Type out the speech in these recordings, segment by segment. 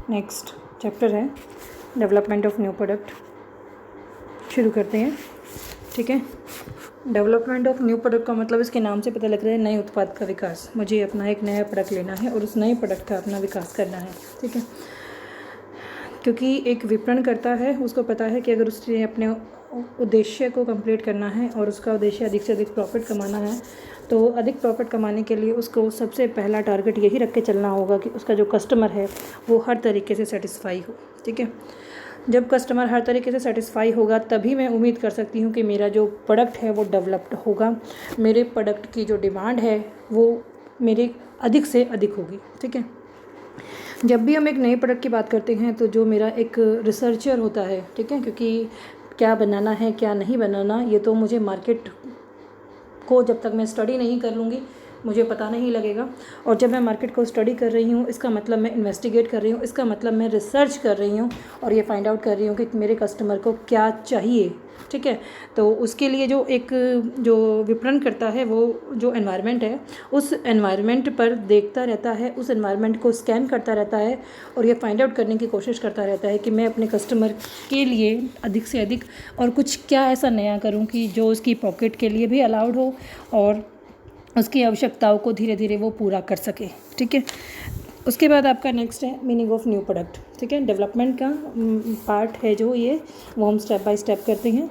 Next chapter है development of new product. शुरू करते हैं। ठीक है, डेवलपमेंट ऑफ न्यू प्रोडक्ट का मतलब इसके नाम से पता लग रहा है नए उत्पाद का विकास। मुझे अपना एक नया प्रोडक्ट लेना है और उस नए प्रोडक्ट का अपना विकास करना है। ठीक है, क्योंकि एक विपणन करता है उसको पता है कि अगर उसने अपने उद्देश्य को कंप्लीट करना है और उसका उद्देश्य अधिक से अधिक प्रॉफिट कमाना है, तो अधिक प्रॉफिट कमाने के लिए उसको सबसे पहला टारगेट यही रख के चलना होगा कि उसका जो कस्टमर है वो हर तरीके से सेटिस्फाई हो। ठीक है, जब कस्टमर हर तरीके से सेटिस्फाई होगा तभी मैं उम्मीद कर सकती हूँ कि मेरा जो प्रोडक्ट है वो डेवलप्ड होगा, मेरे प्रोडक्ट की जो डिमांड है वो मेरे अधिक से अधिक होगी। ठीक है, जब भी हम एक नए प्रोडक्ट की बात करते हैं तो जो मेरा एक रिसर्चर होता है, ठीक है, क्योंकि क्या बनाना है क्या नहीं बनाना ये तो मुझे मार्केट को जब तक मैं स्टडी नहीं कर लूँगी मुझे पता नहीं लगेगा। और जब मैं मार्केट को स्टडी कर रही हूँ इसका मतलब मैं इन्वेस्टिगेट कर रही हूँ, इसका मतलब मैं रिसर्च कर रही हूँ और ये फाइंड आउट कर रही हूँ कि मेरे कस्टमर को क्या चाहिए। ठीक है, तो उसके लिए जो विपणन करता है वो जो एनवायरनमेंट है उस एनवायरनमेंट पर देखता रहता है, उस एनवायरनमेंट को स्कैन करता रहता है और ये फाइंड आउट करने की कोशिश करता रहता है कि मैं अपने कस्टमर के लिए अधिक से अधिक और कुछ क्या ऐसा नया करूं कि जो उसकी पॉकेट के लिए भी अलाउड हो और उसकी आवश्यकताओं को धीरे धीरे वो पूरा कर सके। ठीक है, उसके बाद आपका नेक्स्ट है मीनिंग ऑफ न्यू प्रोडक्ट। ठीक है, डेवलपमेंट का पार्ट है जो ये वो हम स्टेप बाय स्टेप करते हैं।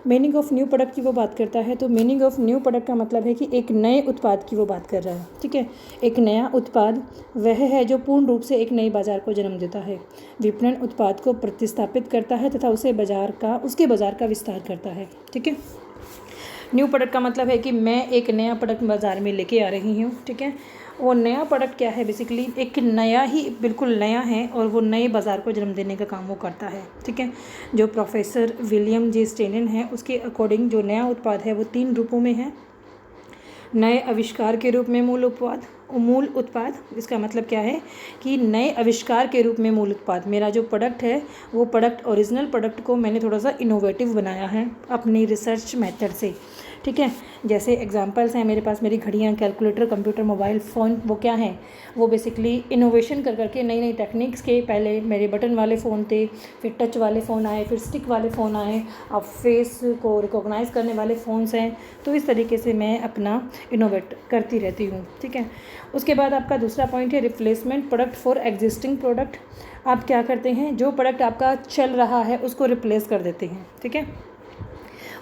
मीनिंग ऑफ न्यू प्रोडक्ट की वो बात करता है तो मीनिंग ऑफ न्यू प्रोडक्ट का मतलब है कि एक नए उत्पाद की वो बात कर रहा है। ठीक है, एक नया उत्पाद वह है जो पूर्ण रूप से एक नए बाज़ार को जन्म देता है। विपणन उत्पाद को प्रतिस्थापित करता है तथा उसके बाज़ार का विस्तार करता है। ठीक है, न्यू प्रोडक्ट का मतलब है कि मैं एक नया प्रोडक्ट बाज़ार में लेके आ रही हूँ। ठीक है, वो नया प्रोडक्ट क्या है, बेसिकली एक नया ही बिल्कुल नया है और वो नए बाज़ार को जन्म देने का काम वो करता है। ठीक है, जो प्रोफेसर विलियम जे स्टेनन है उसके अकॉर्डिंग जो नया उत्पाद है वो 3 रूपों में है। नए आविष्कार के रूप में मूल उत्पाद। इसका मतलब क्या है कि नए आविष्कार के रूप में मूल उत्पाद। मेरा जो प्रोडक्ट है वो प्रोडक्ट ओरिजिनल प्रोडक्ट को मैंने थोड़ा सा इनोवेटिव बनाया है अपनी रिसर्च मेथड से। ठीक है, जैसे एग्जांपल्स हैं मेरे पास, मेरी घड़ियाँ, कैलकुलेटर, कंप्यूटर, मोबाइल फ़ोन, वो क्या हैं, वो बेसिकली इनोवेशन कर करके नई नई टेक्निक्स के पहले मेरे बटन वाले फ़ोन थे, फिर टच वाले फ़ोन आए, फिर स्टिक वाले फ़ोन आए, अब फेस को रिकॉग्नाइज़ करने वाले फ़ोन्स हैं। तो इस तरीके से मैं अपना इनोवेट करती रहती हूँ। ठीक है, उसके बाद आपका दूसरा पॉइंट है replacement product for existing product. आप क्या करते हैं, जो प्रोडक्ट आपका चल रहा है उसको रिप्लेस कर देते हैं। ठीक है,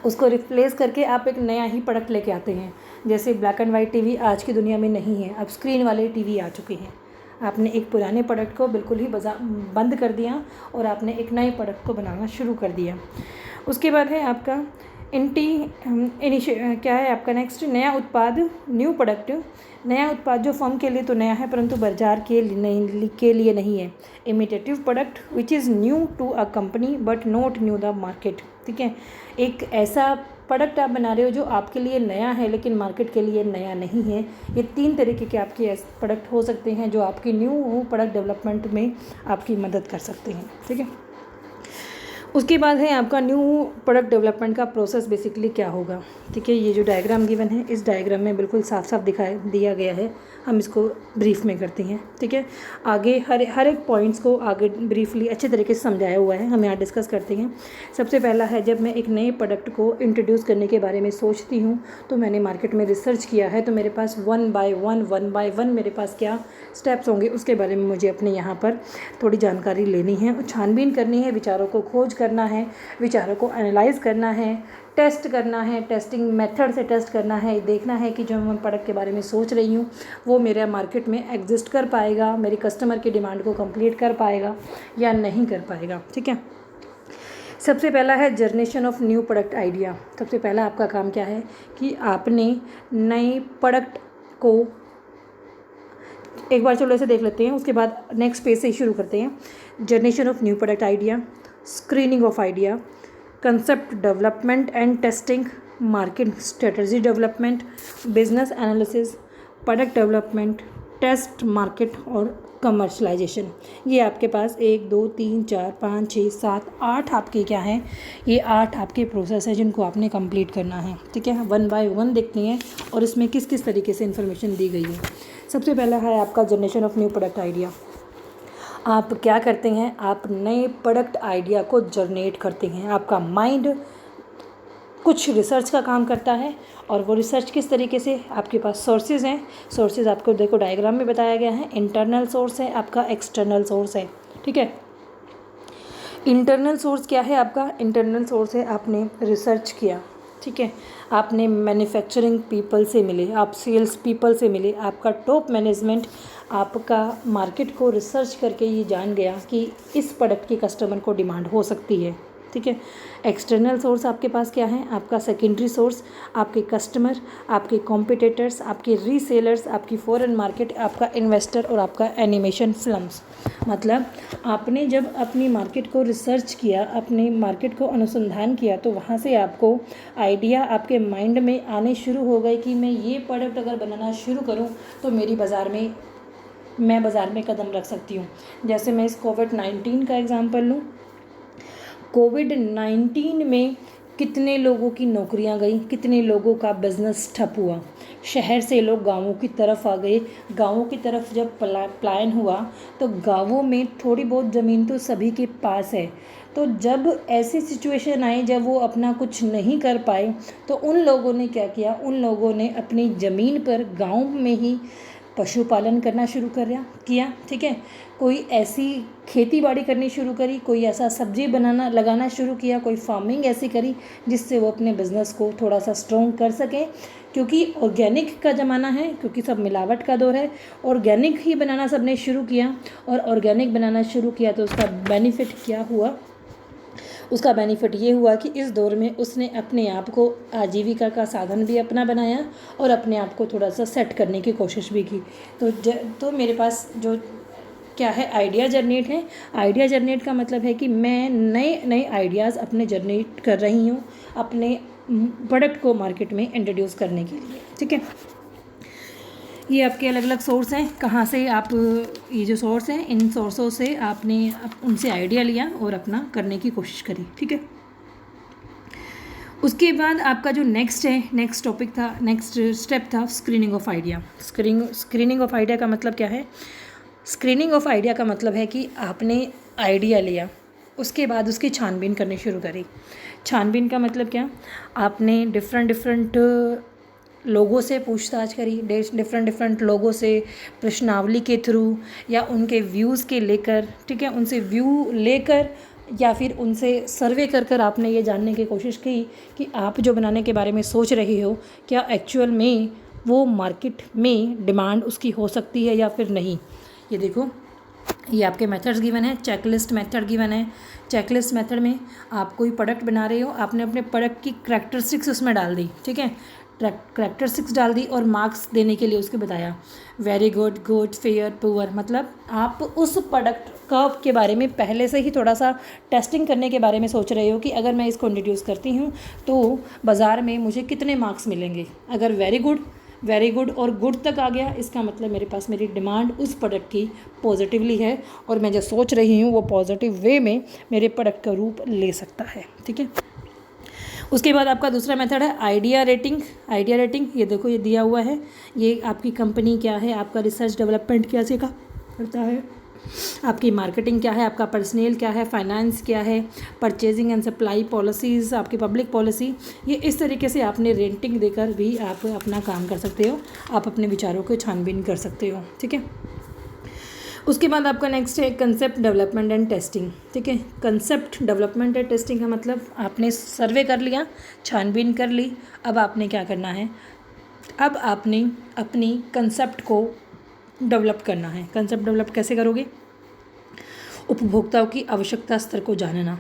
उसको रिप्लेस करके आप एक नया ही प्रोडक्ट लेके आते हैं। जैसे ब्लैक एंड वाइट टीवी आज की दुनिया में नहीं है, अब स्क्रीन वाले टीवी आ चुके हैं। आपने एक पुराने प्रोडक्ट को बिल्कुल ही बंद कर दिया और आपने एक नए प्रोडक्ट को बनाना शुरू कर दिया। उसके बाद है आपका क्या है आपका नेक्स्ट, नया उत्पाद, न्यू प्रोडक्ट। नया उत्पाद जो फर्म के लिए तो नया है परंतु बाजार के लिए नहीं है। Imitative product which is new to a company but not new the market. ठीक है, एक ऐसा प्रोडक्ट आप बना रहे हो जो आपके लिए नया है लेकिन मार्केट के लिए नया नहीं है। ये 3 तरीके के आपके प्रोडक्ट हो सकते हैं जो आपकी न्यू प्रोडक्ट डेवलपमेंट में आपकी मदद कर सकते हैं। ठीक है, उसके बाद है आपका न्यू प्रोडक्ट डेवलपमेंट का प्रोसेस बेसिकली क्या होगा। ठीक है, ये जो डायग्राम गिवन है इस डायग्राम में बिल्कुल साफ साफ दिया गया है, हम इसको ब्रीफ में करते हैं। ठीक है, आगे हर एक पॉइंट्स को आगे ब्रीफली अच्छे तरीके से समझाया हुआ है, हम यहाँ डिस्कस करते हैं। सबसे पहला है, जब मैं एक नए प्रोडक्ट को इंट्रोड्यूस करने के बारे में सोचती हूँ तो मैंने मार्केट में रिसर्च किया है, तो मेरे पास वन बाय वन मेरे पास क्या स्टेप्स होंगे उसके बारे में मुझे अपने यहाँ पर थोड़ी जानकारी लेनी है और छानबीन करनी है, विचारों को खोज करना है, विचारों को एनालाइज करना है, टेस्ट करना है, टेस्टिंग मेथड से टेस्ट करना है, देखना है कि जो मैं प्रोडक्ट के बारे में सोच रही हूँ वो मेरा मार्केट में एग्जिस्ट कर पाएगा, मेरे कस्टमर की डिमांड को कंप्लीट कर पाएगा या नहीं कर पाएगा। ठीक है, सबसे पहला है generation of new product idea. सबसे पहला आपका काम क्या है कि आपने नए प्रोडक्ट को एक बार चलो ऐसे देख लेते हैं, उसके बाद नेक्स्ट पेज से ही शुरू करते हैं। Generation of new product idea, screening of idea, concept development and testing, market strategy development, business analysis, product development, test market और कमर्शलाइजेशन। ये आपके पास 1 2 3 4 5 6 7 8 आपके क्या हैं, ये 8 आपके प्रोसेस हैं जिनको आपने कंप्लीट करना है। ठीक है, 1 बाय 1 देखते हैं और इसमें किस किस तरीके से इन्फॉर्मेशन दी गई है। सबसे पहला है आपका generation of new product idea. आप क्या करते हैं, आप नए प्रोडक्ट आइडिया को जनरेट करते हैं। आपका माइंड कुछ रिसर्च का काम करता है, और वो रिसर्च किस तरीके से, आपके पास सोर्सेज हैं। सोर्सेज आपको देखो डायग्राम में बताया गया है, इंटरनल सोर्स है आपका, एक्सटर्नल सोर्स है, ठीक है। इंटरनल सोर्स क्या है आपका, इंटरनल सोर्स है आपने रिसर्च किया, ठीक है, आपने मैन्युफैक्चरिंग पीपल से मिले, आप सेल्स पीपल से मिले, आपका टॉप मैनेजमेंट आपका मार्केट को रिसर्च करके ये जान गया कि इस प्रोडक्ट की कस्टमर को डिमांड हो सकती है, ठीक है। एक्सटर्नल सोर्स आपके पास क्या है, आपका सेकेंडरी सोर्स, आपके कस्टमर, आपके कॉम्पिटिटर्स, आपके रीसेलर्स, आपकी फॉरेन मार्केट, आपका इन्वेस्टर और आपका एनिमेशन फिल्म्स। मतलब आपने जब अपनी मार्केट को रिसर्च किया, अपने मार्केट को अनुसंधान किया, तो वहाँ से आपको आइडिया आपके माइंड में आने शुरू हो गए कि मैं ये प्रोडक्ट अगर बनाना शुरू करूँ तो मैं बाज़ार में कदम रख सकती हूँ। जैसे मैं इस कोविड-19 का एग्जांपल लूँ, कोविड-19 में कितने लोगों की नौकरियां गई, कितने लोगों का बिजनेस ठप हुआ, शहर से लोग गांवों की तरफ आ गए, गांवों की तरफ जब पलायन हुआ तो गांवों में थोड़ी बहुत ज़मीन तो सभी के पास है। तो जब ऐसी सिचुएशन आई जब वो अपना कुछ नहीं कर पाए, तो उन लोगों ने क्या किया, उन लोगों ने अपनी ज़मीन पर गांव में ही पशुपालन करना शुरू किया, ठीक है। कोई ऐसी खेती बाड़ी करनी शुरू करी, कोई ऐसा सब्जी लगाना शुरू किया, कोई फार्मिंग ऐसी करी जिससे वो अपने बिज़नेस को थोड़ा सा स्ट्रॉन्ग कर सकें, क्योंकि ऑर्गेनिक का ज़माना है, क्योंकि सब मिलावट का दौर है। ऑर्गेनिक ही बनाना सबने शुरू किया, और ऑर्गेनिक बनाना शुरू किया तो उसका बेनिफिट क्या हुआ, उसका बेनिफिट ये हुआ कि इस दौर में उसने अपने आप को आजीविका का साधन भी अपना बनाया और अपने आप को थोड़ा सा सेट करने की कोशिश भी की। तो मेरे पास जो क्या है, आइडिया जनरेट है। आइडिया जनरेट का मतलब है कि मैं नए नए आइडियाज़ अपने जनरेट कर रही हूँ अपने प्रोडक्ट को मार्केट में इंट्रोड्यूस करने के लिए, ठीक है। ये आपके अलग अलग सोर्स हैं, कहाँ से आप, ये जो सोर्स हैं इन सोर्सों से आपने उनसे आइडिया लिया और अपना करने की कोशिश करी, ठीक है। उसके बाद आपका जो नेक्स्ट टॉपिक था, नेक्स्ट स्टेप था screening of idea. Screening of idea का मतलब क्या है, स्क्रीनिंग ऑफ आइडिया का मतलब है कि आपने आइडिया लिया, उसके बाद उसकी छानबीन करनी शुरू करी। छानबीन का मतलब क्या, आपने डिफरेंट लोगों से पूछताछ करी, डिफरेंट लोगों से प्रश्नावली के थ्रू या उनके व्यूज़ के लेकर, ठीक है, उनसे व्यू लेकर या फिर उनसे सर्वे कर आपने ये जानने की कोशिश की कि आप जो बनाने के बारे में सोच रहे हो क्या एक्चुअल में वो मार्केट में डिमांड उसकी हो सकती है या फिर नहीं। ये देखो, ये आपके मेथड्स गिवन है, चेकलिस्ट मेथड गिवन है। चेकलिस्ट मेथड में आप कोई प्रोडक्ट बना रहे हो, आपने अपने प्रोडक्ट की करैक्टरिस्टिक्स उसमें डाल दी, ठीक है, करैक्टरिस्टिक्स डाल दी और मार्क्स देने के लिए उसके बताया, very good, good, fair, poor. मतलब आप उस प्रोडक्ट का के बारे में पहले से ही थोड़ा सा टेस्टिंग करने के बारे में सोच रहे हो कि अगर मैं इसको इंट्रोड्यूस करती हूँ तो बाज़ार में मुझे कितने मार्क्स मिलेंगे। अगर वेरी गुड और गुड तक आ गया, इसका मतलब मेरे पास मेरी डिमांड उस प्रोडक्ट की पॉजिटिवली है और मैं जो सोच रही हूँ वो पॉजिटिव वे में मेरे प्रोडक्ट का रूप ले सकता है, ठीक है। उसके बाद आपका दूसरा मेथड है आइडिया रेटिंग। ये देखो, ये दिया हुआ है, ये आपकी कंपनी क्या है, आपका रिसर्च डेवलपमेंट कैसे का करता है, आपकी मार्केटिंग क्या है, आपका पर्सनल क्या है, फाइनेंस क्या है, परचेजिंग एंड सप्लाई पॉलिसीज़, आपकी पब्लिक पॉलिसी। ये इस तरीके से आपने रेटिंग देकर भी आप अपना काम कर सकते हो, आप अपने विचारों को छानबीन कर सकते हो, ठीक है। उसके बाद आपका नेक्स्ट है कंसेप्ट डेवलपमेंट एंड टेस्टिंग, ठीक है। कंसेप्ट डेवलपमेंट एंड टेस्टिंग का मतलब आपने सर्वे कर लिया, छानबीन कर ली, अब आपने क्या करना है, अब आपने अपनी कंसेप्ट को डेवलप करना है। कंसेप्ट डेवलप कैसे करोगे, उपभोक्ताओं की आवश्यकता स्तर को जानना,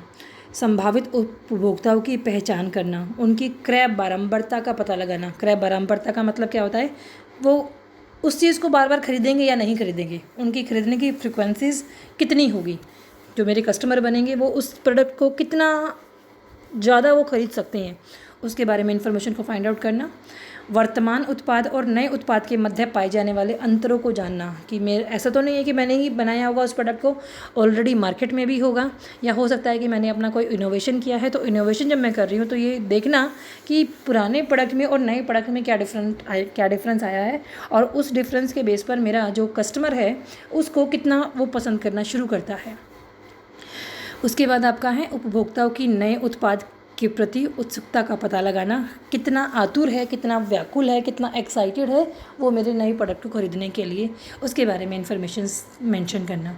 संभावित उपभोक्ताओं की पहचान करना, उनकी क्रय बारंबारता का पता लगाना। क्रय बारंबारता का मतलब क्या होता है, वो उस चीज़ को बार बार खरीदेंगे या नहीं खरीदेंगे, उनकी खरीदने की फ्रिक्वेंसीज कितनी होगी, जो मेरे कस्टमर बनेंगे वो उस प्रोडक्ट को कितना ज़्यादा वो खरीद सकते हैं, उसके बारे में इन्फॉर्मेशन को फाइंड आउट करना, वर्तमान उत्पाद और नए उत्पाद के मध्य पाए जाने वाले अंतरों को जानना कि मेरे ऐसा तो नहीं है कि मैंने ही बनाया होगा उस प्रोडक्ट को, ऑलरेडी मार्केट में भी होगा, या हो सकता है कि मैंने अपना कोई इनोवेशन किया है। तो इनोवेशन जब मैं कर रही हूँ तो ये देखना कि पुराने प्रोडक्ट में और नए प्रोडक्ट में क्या डिफरेंस आया है, और उस डिफरेंस के बेस पर मेरा जो कस्टमर है उसको कितना वो पसंद करना शुरू करता है। उसके बाद आपका है उपभोक्ताओं की नए उत्पाद के प्रति उत्सुकता का पता लगाना, कितना आतुर है, कितना व्याकुल है, कितना एक्साइटेड है वो मेरे नए प्रोडक्ट को खरीदने के लिए, उसके बारे में इंफॉर्मेशन मेंशन करना।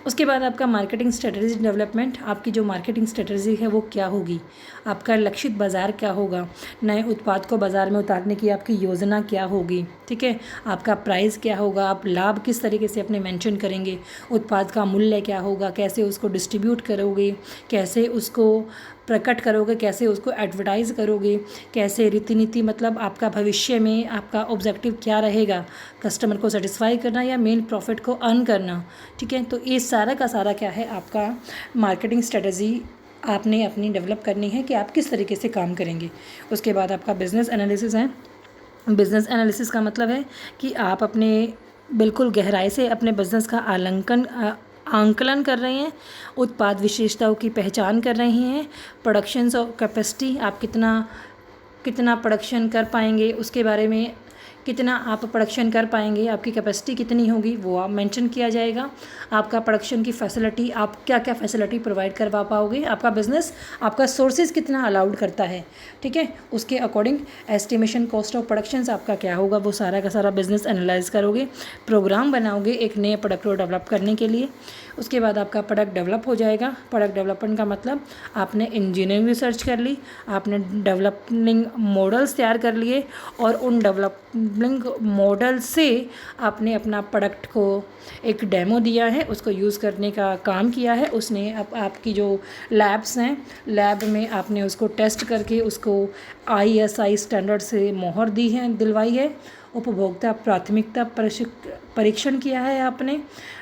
उसके बाद आपका मार्केटिंग स्ट्रेटजी डेवलपमेंट, आपकी जो मार्केटिंग स्ट्रेटजी है वो क्या होगी, आपका लक्षित बाज़ार क्या होगा, नए उत्पाद को बाज़ार में उतारने की आपकी योजना क्या होगी, ठीक है, आपका प्राइस क्या होगा, आप लाभ किस तरीके से अपने मेंशन करेंगे, उत्पाद का मूल्य क्या होगा, कैसे उसको डिस्ट्रीब्यूट करोगे, कैसे उसको प्रकट करोगे, कैसे उसको एडवर्टाइज़ करोगे, कैसे रीति नीति, मतलब आपका भविष्य में आपका ऑब्जेक्टिव क्या रहेगा, कस्टमर को सेटिस्फाई करना या मेन प्रॉफिट को अर्न करना, ठीक है। तो ये सारा का सारा क्या है, आपका मार्केटिंग स्ट्रेटजी आपने अपनी डेवलप करनी है कि आप किस तरीके से काम करेंगे। उसके बाद आपका बिजनेस एनालिसिस है। बिजनेस एनालिसिस का मतलब है कि आप अपने बिल्कुल गहराई से अपने बिजनेस का आंकलन कर रहे हैं, उत्पाद विशेषताओं की पहचान कर रहे हैं, प्रोडक्शन और कैपेसिटी, आप कितना प्रोडक्शन कर पाएंगे, उसके बारे में कितना आप प्रोडक्शन कर पाएंगे, आपकी कैपेसिटी कितनी होगी वो आप मेंशन किया जाएगा। आपका प्रोडक्शन की फैसिलिटी, आप क्या क्या फैसिलिटी प्रोवाइड करवा पाओगे, आपका बिजनेस आपका सोर्सेज कितना अलाउड करता है, ठीक है, उसके according estimation cost of productions आपका क्या होगा, वो सारा का सारा बिजनेस एनालाइज करोगे, प्रोग्राम बनाओगे एक नए प्रोडक्ट को डेवलप करने के लिए। उसके बाद आपका प्रोडक्ट डेवलप हो जाएगा। प्रोडक्ट डेवलपमेंट का मतलब आपने इंजीनियरिंग रिसर्च कर ली, आपने डेवलपिंग मॉडल्स तैयार कर लिए, और उन डेवलपिंग मॉडल से आपने अपना प्रोडक्ट को एक डेमो दिया है, उसको यूज़ करने का काम किया है उसने। आपकी जो लैब्स हैं, लैब में आपने उसको टेस्ट करके उसको ISI स्टैंडर्ड से मोहर दिलवाई है। उपभोक्ता प्राथमिकता परीक्षण किया है आपने।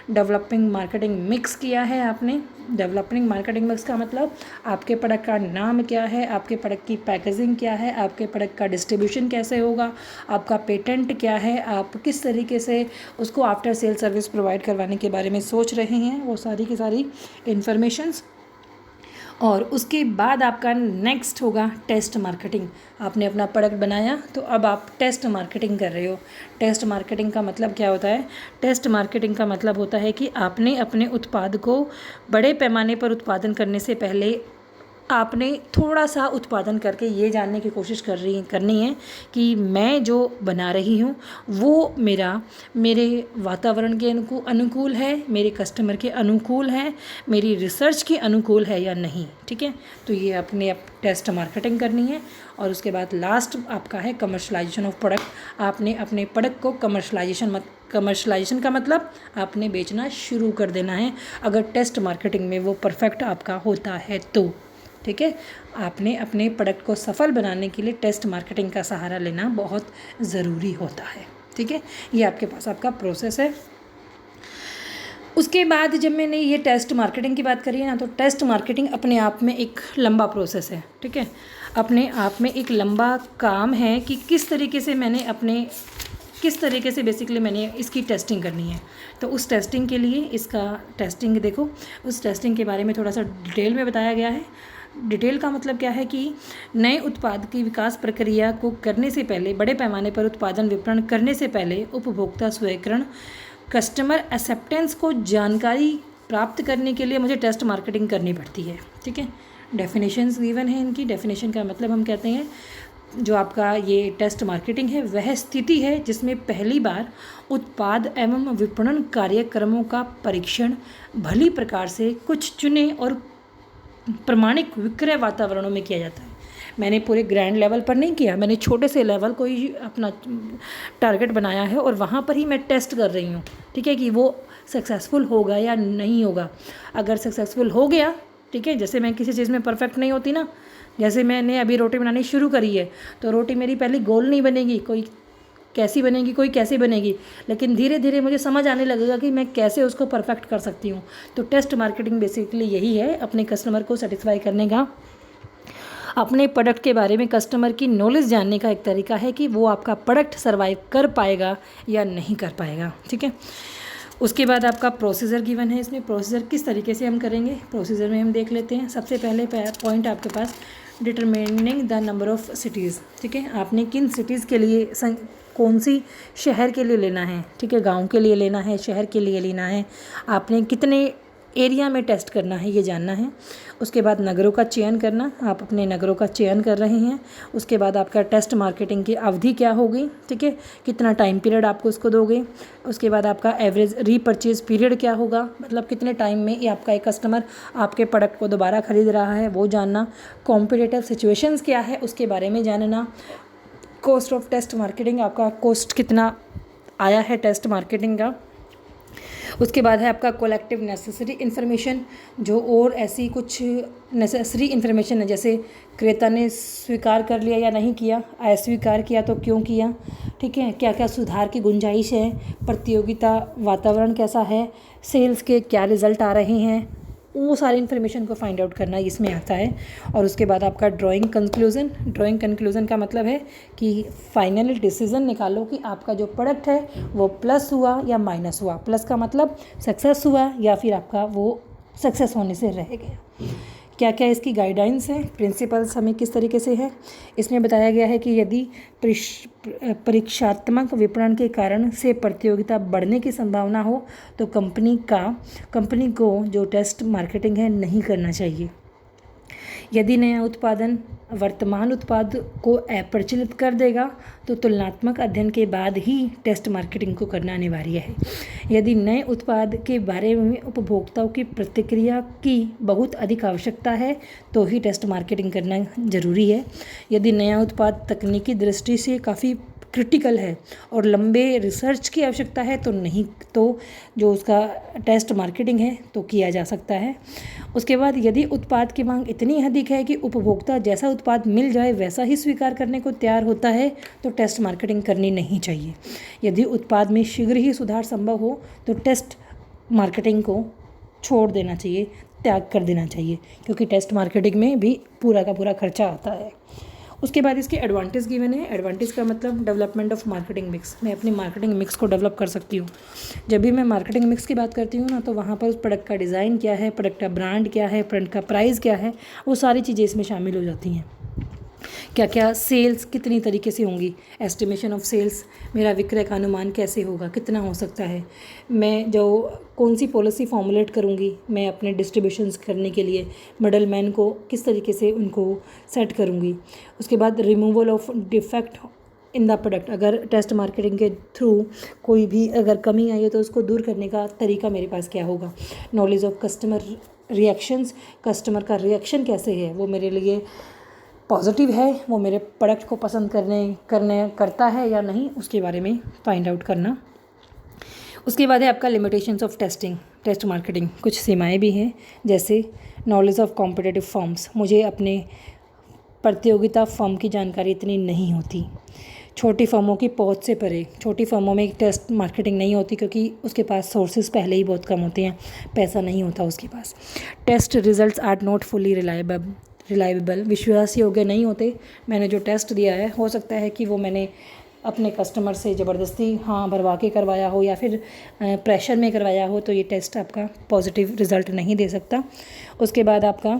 डेवलपिंग मार्केटिंग मिक्स किया है आपने। डेवलपिंग मार्केटिंग मिक्स का मतलब आपके प्रोडक्ट का नाम क्या है, आपके प्रोडक्ट की पैकेजिंग क्या है, आपके प्रोडक्ट का डिस्ट्रीब्यूशन कैसे होगा, आपका पेटेंट क्या है, आप किस तरीके से उसको आफ्टर सेल सर्विस प्रोवाइड करवाने के बारे में सोच रहे हैं, वो सारी की सारी इन्फॉर्मेशंस। और उसके बाद आपका नेक्स्ट होगा टेस्ट मार्केटिंग। आपने अपना प्रोडक्ट बनाया तो अब आप टेस्ट मार्केटिंग कर रहे हो। टेस्ट मार्केटिंग का मतलब क्या होता है? टेस्ट मार्केटिंग का मतलब होता है कि आपने अपने उत्पाद को बड़े पैमाने पर उत्पादन करने से पहले आपने थोड़ा सा उत्पादन करके ये जानने की कोशिश करनी है कि मैं जो बना रही हूँ वो मेरे वातावरण के अनुकूल है, मेरे कस्टमर के अनुकूल है, मेरी रिसर्च के अनुकूल है या नहीं, ठीक है। तो ये अपने टेस्ट मार्केटिंग करनी है। और उसके बाद लास्ट आपका है कमर्शलाइजेशन ऑफ प्रोडक्ट। आपने अपने प्रोडक्ट को कमर्शलाइजेशन का मतलब आपने बेचना शुरू कर देना है, अगर टेस्ट मार्केटिंग में वो परफेक्ट आपका होता है तो, ठीक है। आपने अपने प्रोडक्ट को सफल बनाने के लिए टेस्ट मार्केटिंग का सहारा लेना बहुत ज़रूरी होता है, ठीक है। ये आपके पास आपका प्रोसेस है। उसके बाद जब मैंने ये टेस्ट मार्केटिंग की बात करी है ना, तो टेस्ट मार्केटिंग अपने आप में एक लंबा प्रोसेस है, ठीक है। अपने आप में एक लंबा काम है कि किस तरीके से बेसिकली मैंने इसकी टेस्टिंग करनी है। तो उस टेस्टिंग के लिए इसका टेस्टिंग देखो, उस टेस्टिंग के बारे में थोड़ा सा डिटेल में बताया गया है। डिटेल का मतलब क्या है कि नए उत्पाद की विकास प्रक्रिया को करने से पहले, बड़े पैमाने पर उत्पादन विपणन करने से पहले उपभोक्ता स्वीकरण, कस्टमर एक्सेप्टेंस को जानकारी प्राप्त करने के लिए मुझे टेस्ट मार्केटिंग करनी पड़ती है, ठीक है। डेफिनेशंस गिवन है इनकी। डेफिनेशन का मतलब हम कहते हैं जो आपका ये टेस्ट मार्केटिंग है वह स्थिति है जिसमें पहली बार उत्पाद एवं विपणन कार्यक्रमों का परीक्षण भली प्रकार से कुछ चुने और प्रमाणिक विक्रय वातावरणों में किया जाता है। मैंने पूरे ग्रैंड लेवल पर नहीं किया, मैंने छोटे से लेवल को ही अपना टारगेट बनाया है और वहाँ पर ही मैं टेस्ट कर रही हूँ, ठीक है, कि वो सक्सेसफुल होगा या नहीं होगा। अगर सक्सेसफुल हो गया, ठीक है, जैसे मैं किसी चीज़ में परफेक्ट नहीं होती ना, जैसे मैंने अभी रोटी बनानी शुरू करी है तो रोटी मेरी पहले गोल नहीं बनेगी, कोई कैसी बनेगी, कोई कैसी बनेगी, लेकिन धीरे धीरे मुझे समझ आने लगेगा कि मैं कैसे उसको परफेक्ट कर सकती हूँ। तो टेस्ट मार्केटिंग बेसिकली यही है, अपने कस्टमर को सेटिस्फाई करने का अपने प्रोडक्ट के बारे में कस्टमर की नॉलेज जानने का एक तरीका है कि वो आपका प्रोडक्ट सर्वाइव कर पाएगा या नहीं कर पाएगा, ठीक है। उसके बाद आपका प्रोसीजर गिवन है, इसमें प्रोसीजर किस तरीके से हम करेंगे, प्रोसीजर में हम देख लेते हैं। सबसे पहले पॉइंट आपके पास determining the number of cities, ठीक है। आपने किन सिटीज़ के लिए कौन सी शहर के लिए लेना है, ठीक है, गांव के लिए लेना है, शहर के लिए लेना है, आपने कितने एरिया में टेस्ट करना है, ये जानना है। उसके बाद नगरों का चयन करना, आप अपने नगरों का चयन कर रहे हैं। उसके बाद आपका टेस्ट मार्केटिंग की अवधि क्या होगी, ठीक है, कितना टाइम पीरियड आपको उसको दोगे। उसके बाद आपका एवरेज रीपर्चेज पीरियड क्या होगा, मतलब कितने टाइम में ये आपका एक कस्टमर आपके प्रोडक्ट को दोबारा ख़रीद रहा है, वो जानना। कॉम्पिटिटिव सिचुएशंस क्या है उसके बारे में जानना। कॉस्ट ऑफ टेस्ट मार्केटिंग, आपका कॉस्ट कितना आया है टेस्ट मार्केटिंग का। उसके बाद है आपका कलेक्टिव नेसेसरी इन्फॉर्मेशन, जो और ऐसी कुछ नेसेसरी इन्फॉर्मेशन है, जैसे क्रेता ने स्वीकार कर लिया या नहीं किया, अस्वीकार किया तो क्यों किया, ठीक है, क्या क्या सुधार की गुंजाइश है, प्रतियोगिता वातावरण कैसा है, सेल्स के क्या रिज़ल्ट आ रहे हैं, वो सारी इन्फॉर्मेशन को फाइंड आउट करना इसमें आता है। और उसके बाद आपका ड्राइंग कंक्लूज़न का मतलब है कि फाइनली डिसीज़न निकालो कि आपका जो प्रोडक्ट है वो प्लस हुआ या माइनस हुआ। प्लस का मतलब सक्सेस हुआ या फिर आपका वो सक्सेस होने से रह गया। क्या क्या इसकी गाइडलाइंस हैं, प्रिंसिपल्स हमें किस तरीके से है, इसमें बताया गया है कि यदि परीक्षात्मक विपणन के कारण से प्रतियोगिता बढ़ने की संभावना हो तो कंपनी को जो टेस्ट मार्केटिंग है नहीं करना चाहिए। यदि नया उत्पादन वर्तमान उत्पाद को अप्रचलित कर देगा तो तुलनात्मक अध्ययन के बाद ही टेस्ट मार्केटिंग को करना अनिवार्य है। यदि नए उत्पाद के बारे में उपभोक्ताओं की प्रतिक्रिया की बहुत अधिक आवश्यकता है तो ही टेस्ट मार्केटिंग करना जरूरी है। यदि नया उत्पाद तकनीकी दृष्टि से काफ़ी क्रिटिकल है और लंबे रिसर्च की आवश्यकता है तो नहीं, तो जो उसका टेस्ट मार्केटिंग है तो किया जा सकता है। उसके बाद यदि उत्पाद की मांग इतनी अधिक है कि उपभोक्ता जैसा उत्पाद मिल जाए वैसा ही स्वीकार करने को तैयार होता है तो टेस्ट मार्केटिंग करनी नहीं चाहिए। यदि उत्पाद में शीघ्र ही सुधार संभव हो तो टेस्ट मार्केटिंग को छोड़ देना चाहिए, त्याग कर देना चाहिए, क्योंकि टेस्ट मार्केटिंग में भी पूरा का पूरा खर्चा आता है। उसके बाद इसके एडवांटेज गिवन है। एडवांटेज का मतलब डेवलपमेंट ऑफ मार्केटिंग मिक्स, मैं अपनी मार्केटिंग मिक्स को डेवलप कर सकती हूँ। जब भी मैं मार्केटिंग मिक्स की बात करती हूँ ना, तो वहाँ पर उस प्रोडक्ट का डिज़ाइन क्या है, प्रोडक्ट का ब्रांड क्या है, प्रोडक्ट का प्राइस क्या है, वो सारी चीज़ें इसमें शामिल हो जाती हैं। क्या क्या सेल्स कितनी तरीके से होंगी, एस्टिमेशन ऑफ सेल्स, मेरा विक्रय का अनुमान कैसे होगा, कितना हो सकता है, मैं जो कौन सी पॉलिसी फॉर्मुलेट करूँगी मैं अपने डिस्ट्रीब्यूशंस करने के लिए, मिडल मैन को किस तरीके से उनको सेट करूँगी। उसके बाद removal of defect in the product, अगर टेस्ट मार्केटिंग के थ्रू कोई भी अगर कमी आई है तो उसको दूर करने का तरीका मेरे पास क्या होगा। Knowledge of customer reactions, customer का रिएक्शन कैसे है, वो मेरे लिए पॉजिटिव है, वो मेरे प्रोडक्ट को पसंद करता है या नहीं, उसके बारे में फाइंड आउट करना। उसके बाद है आपका लिमिटेशंस ऑफ टेस्ट मार्केटिंग, कुछ सीमाएं भी हैं, जैसे नॉलेज ऑफ कॉम्पिटिटिव फर्म्स, मुझे अपने प्रतियोगिता फर्म की जानकारी इतनी नहीं होती। छोटी फर्मों की पहुंच से परे, छोटी फर्मों में टेस्ट मार्केटिंग नहीं होती क्योंकि उसके पास सोर्सेज पहले ही बहुत कम होते हैं, पैसा नहीं होता उसके पास। Test results are not fully reliable, विश्वास योग्य नहीं होते। मैंने जो टेस्ट दिया है हो सकता है कि वो मैंने अपने कस्टमर से ज़बरदस्ती भरवा के करवाया हो या फिर प्रेशर में करवाया हो, तो ये टेस्ट आपका पॉजिटिव रिज़ल्ट नहीं दे सकता। उसके बाद आपका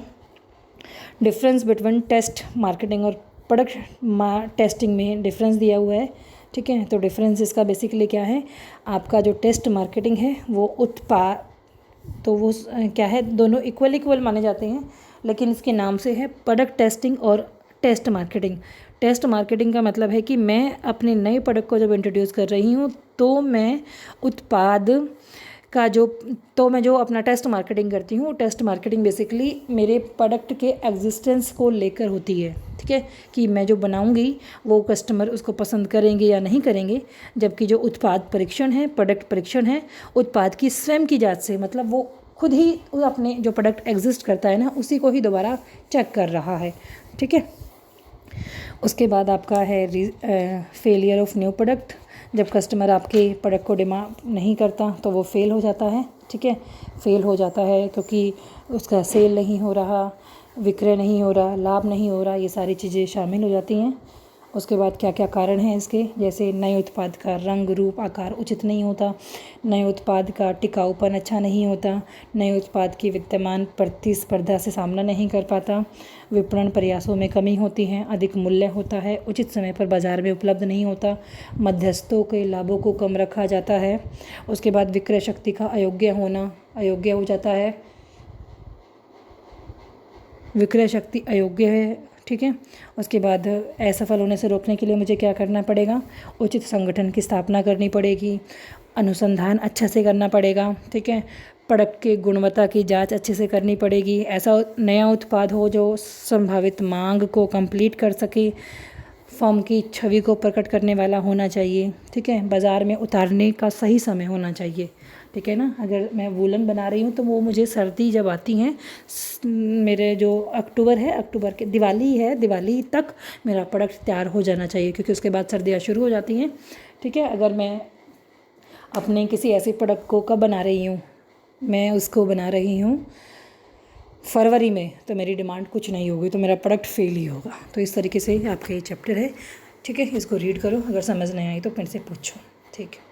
डिफरेंस बिटवीन टेस्ट मार्केटिंग और प्रोडक्ट टेस्टिंग में डिफरेंस दिया हुआ है, ठीक है। तो डिफरेंस इसका बेसिकली क्या है, आपका जो टेस्ट मार्केटिंग है वो उत्पाद, तो वो क्या है, दोनों इक्वल माने जाते हैं, लेकिन इसके नाम से है प्रोडक्ट टेस्टिंग और टेस्ट मार्केटिंग। टेस्ट मार्केटिंग का मतलब है कि मैं अपने नए प्रोडक्ट को जब इंट्रोड्यूस कर रही हूँ तो मैं उत्पाद का मैं जो अपना टेस्ट मार्केटिंग करती हूँ, टेस्ट मार्केटिंग बेसिकली मेरे प्रोडक्ट के एग्जिस्टेंस को लेकर होती है, ठीक है, कि मैं जो बनाऊँगी वो कस्टमर उसको पसंद करेंगे या नहीं करेंगे। जबकि जो उत्पाद परीक्षण है, प्रोडक्ट परीक्षण है, उत्पाद की स्वयं की जांच से, मतलब वो खुद ही अपने जो प्रोडक्ट एग्जिस्ट करता है ना, उसी को ही दोबारा चेक कर रहा है, ठीक है। उसके बाद आपका है फेलियर ऑफ न्यू प्रोडक्ट, जब कस्टमर आपके प्रोडक्ट को डिमांड नहीं करता तो वो फेल हो जाता है, ठीक है, फेल हो जाता है क्योंकि उसका सेल नहीं हो रहा, विक्रय नहीं हो रहा, लाभ नहीं हो रहा, ये सारी चीज़ें शामिल हो जाती हैं। उसके बाद क्या क्या कारण हैं इसके, जैसे नए उत्पाद का रंग रूप आकार उचित नहीं होता, नए उत्पाद का टिकाऊपन अच्छा नहीं होता, नए उत्पाद की विद्यमान प्रतिस्पर्धा से सामना नहीं कर पाता, विपणन प्रयासों में कमी होती है, अधिक मूल्य होता है, उचित समय पर बाज़ार में उपलब्ध नहीं होता, मध्यस्थों के लाभों को कम रखा जाता है। उसके बाद विक्रय शक्ति का अयोग्य होना, अयोग्य हो जाता है, विक्रय शक्ति अयोग्य है। ठीक है। उसके बाद असफल होने से रोकने के लिए मुझे क्या करना पड़ेगा, उचित संगठन की स्थापना करनी पड़ेगी, अनुसंधान अच्छा से करना पड़ेगा। ठीक है। प्रोडक्ट की गुणवत्ता की जांच अच्छे से करनी पड़ेगी, ऐसा नया उत्पाद हो जो संभावित मांग को कंप्लीट कर सके, फर्म की छवि को प्रकट करने वाला होना चाहिए। ठीक है। बाज़ार में उतारने का सही समय होना चाहिए। ठीक है ना। अगर मैं वूलन बना रही हूँ तो वो मुझे सर्दी जब आती हैं, मेरे जो अक्टूबर है, अक्टूबर के दिवाली है, दिवाली तक मेरा प्रोडक्ट तैयार हो जाना चाहिए, क्योंकि उसके बाद सर्दियाँ शुरू हो जाती हैं। ठीक है। अगर मैं अपने किसी ऐसे प्रोडक्ट को कब बना रही हूँ, मैं उसको बना रही हूँ फरवरी में, तो मेरी डिमांड कुछ नहीं होगी, तो मेरा प्रोडक्ट फेल ही होगा। तो इस तरीके से आपका ये चैप्टर है। ठीक है। इसको रीड करो, अगर समझ नहीं आई तो फिर से पूछो। ठीक है।